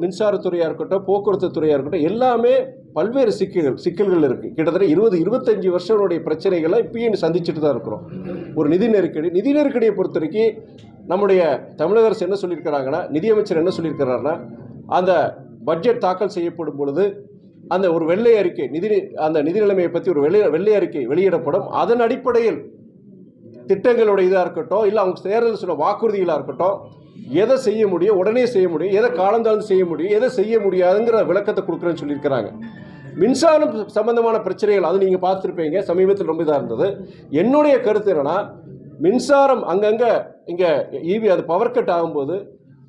மின்சாரத்துறையாக இருக்கட்டும், போக்குவரத்து துறையாக இருக்கட்டும், எல்லாமே பல்வேறு சிக்கல்கள் இருக்குது. கிட்டத்தட்ட 20-25 வருஷங்களுடைய பிரச்சனைகளை இப்பயும் சந்திச்சுட்டு தான் இருக்கிறோம். ஒரு நிதி நெருக்கடியை பொறுத்த வரைக்கும் நம்முடைய தமிழக அரசு என்ன சொல்லியிருக்கிறாங்கன்னா, நிதியமைச்சர் என்ன சொல்லியிருக்கிறாருன்னா, அந்த பட்ஜெட் தாக்கல் செய்யப்படும் பொழுது அந்த ஒரு வெள்ளை அறிக்கை அந்த நிதி நிலைமையை பற்றி ஒரு வெள்ளை அறிக்கை வெளியிடப்படும். அதன் அடிப்படையில் திட்டங்களோட இதாக இருக்கட்டும், இல்லை அவங்க தேர்தல் சொன்ன வாக்குறுதிகளாக இருக்கட்டும், எதை செய்ய முடியும், உடனே செய்ய முடியும், எதை காலந்தாழ்ந்து செய்ய முடியும், எதை செய்ய முடியாதுங்கிற விளக்கத்தை கொடுக்குறேன்னு சொல்லியிருக்கிறாங்க. மின்சாரம் சம்பந்தமான பிரச்சனைகள் அது நீங்கள் பார்த்துருப்பீங்க, சமீபத்தில் ரொம்ப இதாக இருந்தது. என்னுடைய கருத்து என்னென்னா, மின்சாரம் அங்கங்கே இங்கே அது பவர் கட் ஆகும்போது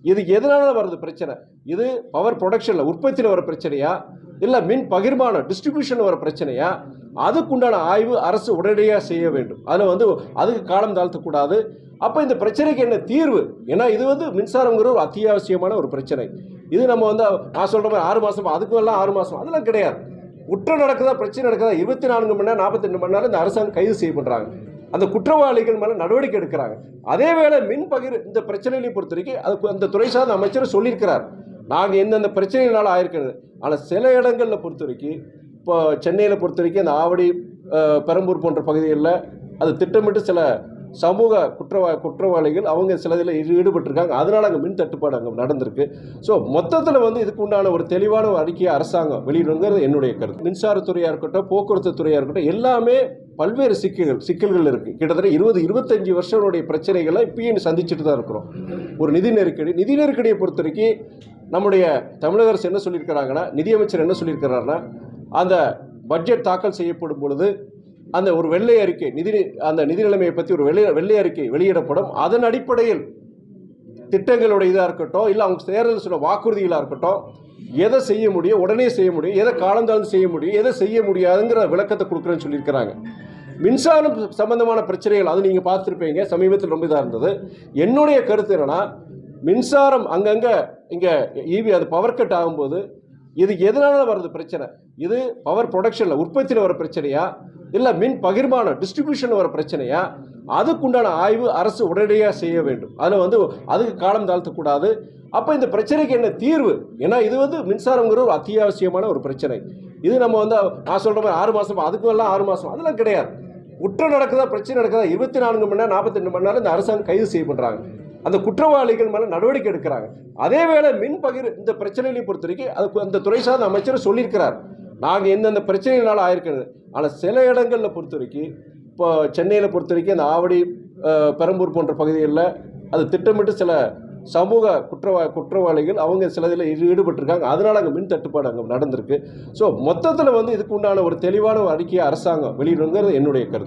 இது எதனால வருது பிரச்சனை? இது பவர் ப்ரொடக்ஷனில் உற்பத்தியில் வர பிரச்சனையா, இல்லை மின் பகிர்மான டிஸ்ட்ரிபியூஷன் வர பிரச்சனையா? அதுக்குண்டான ஆய்வு அரசு உடனடியாக செய்ய வேண்டும். அதில் அதுக்கு காலம் தாழ்த்தக்கூடாது. அப்போ இந்த பிரச்சனைக்கு என்ன தீர்வு? ஏன்னா இது மின்சாரங்கிற ஒரு அத்தியாவசியமான ஒரு பிரச்சனை. இது நம்ம நான் சொல்கிற மாதிரி 6 மாதம், அதுக்குலாம் 6 மாதம் அதெல்லாம் கிடையாது. குற்றம் நடக்குதா, பிரச்சனை நடக்குதா, 24 மணி நேரம் 42 மணி நேரம் இந்த அரசாங்கம் கைது செய்யப்படுறாங்க. அந்த குற்றவாளிகள் மேலே நடவடிக்கை எடுக்கிறாங்க. அதே வேளை மின் இந்த பிரச்சனைகளை பொறுத்த வரைக்கும் அதுக்கு அந்த துறை சார்ந்த அமைச்சர் சொல்லியிருக்கிறார், நாங்கள் எந்தெந்த பிரச்சனைகளால் ஆயிருக்கிறது. ஆனால் சில இடங்களில் பொறுத்த வரைக்கும், இப்போ சென்னையில் பொறுத்த வரைக்கும் அந்த ஆவடி, பெரம்பூர் போன்ற பகுதிகளில் அது திட்டமிட்டு சில சமூக குற்றவாளிகள் அவங்க சில இதில் ஈடுபட்டிருக்காங்க. அதனால் அங்கே மின் தட்டுப்பாடு அங்கே நடந்திருக்கு. ஸோ மொத்தத்தில் இதுக்கு உண்டான ஒரு தெளிவான ஒரு அறிக்கையை அரசாங்கம் வெளியிடுங்கிறது என்னுடைய கருத்து. மின்சாரத்துறையாக இருக்கட்டும், போக்குவரத்து துறையாக இருக்கட்டும், எல்லாமே பல்வேறு சிக்கல்கள் இருக்குது. கிட்டத்தட்ட 20-25 வருஷங்களுடைய பிரச்சனைகளை இப்பயும் சந்திச்சுட்டு தான் இருக்கிறோம். ஒரு நிதி நெருக்கடியை பொறுத்த வரைக்கும் நம்முடைய தமிழக அரசு என்ன சொல்லியிருக்கிறாங்கன்னா, நிதியமைச்சர் என்ன சொல்லியிருக்கிறாருன்னா, அந்த பட்ஜெட் தாக்கல் செய்யப்படும் பொழுது அந்த ஒரு வெள்ளை அறிக்கை அந்த நிதி நிலைமையை பற்றி ஒரு வெள்ளை அறிக்கை வெளியிடப்படும். அதன் அடிப்படையில் திட்டங்களோட இதாக இருக்கட்டும், இல்லை அவங்க தேர்தல் சொன்ன வாக்குறுதிகளாக இருக்கட்டும், எதை செய்ய முடியும், உடனே செய்ய முடியும், எதை காலந்தாழ்ந்து செய்ய முடியும், எதை செய்ய முடியாதுங்கிற விளக்கத்தை கொடுக்குறேன்னு சொல்லியிருக்கிறாங்க. மின்சாரம் சம்பந்தமான பிரச்சனைகள் அது நீங்கள் பார்த்துருப்பீங்க, சமீபத்தில் ரொம்ப இதாக இருந்தது. என்னுடைய கருத்து என்னென்னா, மின்சாரம் அங்கங்கே இங்கே அது பவர் கட் ஆகும்போது இது எதனால வருது பிரச்சனை? இது பவர் ப்ரொடக்ஷனில் உற்பத்தியில் வர பிரச்சனையா, இல்லை மின் பகிர்மான டிஸ்ட்ரிபியூஷன் வர பிரச்சனையா? அதுக்குண்டான ஆய்வு அரசு உடனடியாக செய்ய வேண்டும். அதில் அதுக்கு காலம் தாழ்த்தக்கூடாது. அப்போ இந்த பிரச்சனைக்கு என்ன தீர்வு? ஏன்னா இது மின்சாரங்கிற ஒரு அத்தியாவசியமான ஒரு பிரச்சனை. இது நம்ம நான் சொல்கிற மாதிரி 6 மாதம், அதுக்குலாம் 6 மாதம் அதெல்லாம் கிடையாது. குற்றம் நடக்குதா, பிரச்சனை நடக்குதா, 24 மணி நேரம் 42 மணி நேரம் இந்த அரசாங்கம் கைது செய்யப்படுறாங்க. அந்த குற்றவாளிகள் மேலே நடவடிக்கை எடுக்கிறாங்க. அதே வேளை இந்த பிரச்சனைகளை பொறுத்த வரைக்கும் அதுக்கு அந்த துறை சார்ந்த அமைச்சர் சொல்லியிருக்கிறார், நாங்கள் எந்தெந்த பிரச்சனைகளால் ஆயிருக்கிறது. ஆனால் சில இடங்களில் பொறுத்த வரைக்கும், இப்போ சென்னையில் பொறுத்த வரைக்கும் அந்த ஆவடி, பெரம்பூர் போன்ற பகுதிகளில் அது திட்டமிட்டு சில சமூக குற்றவாளிகள் அவங்க சில இதில் ஈடுபட்டிருக்காங்க. அதனால் அங்கே மின் தட்டுப்பாடு அங்கே நடந்திருக்கு. ஸோ மொத்தத்தில் இதுக்கு உண்டான ஒரு தெளிவான ஒரு அறிக்கையை அரசாங்கம் வெளியிடுங்கிறது என்னுடைய கருத்து.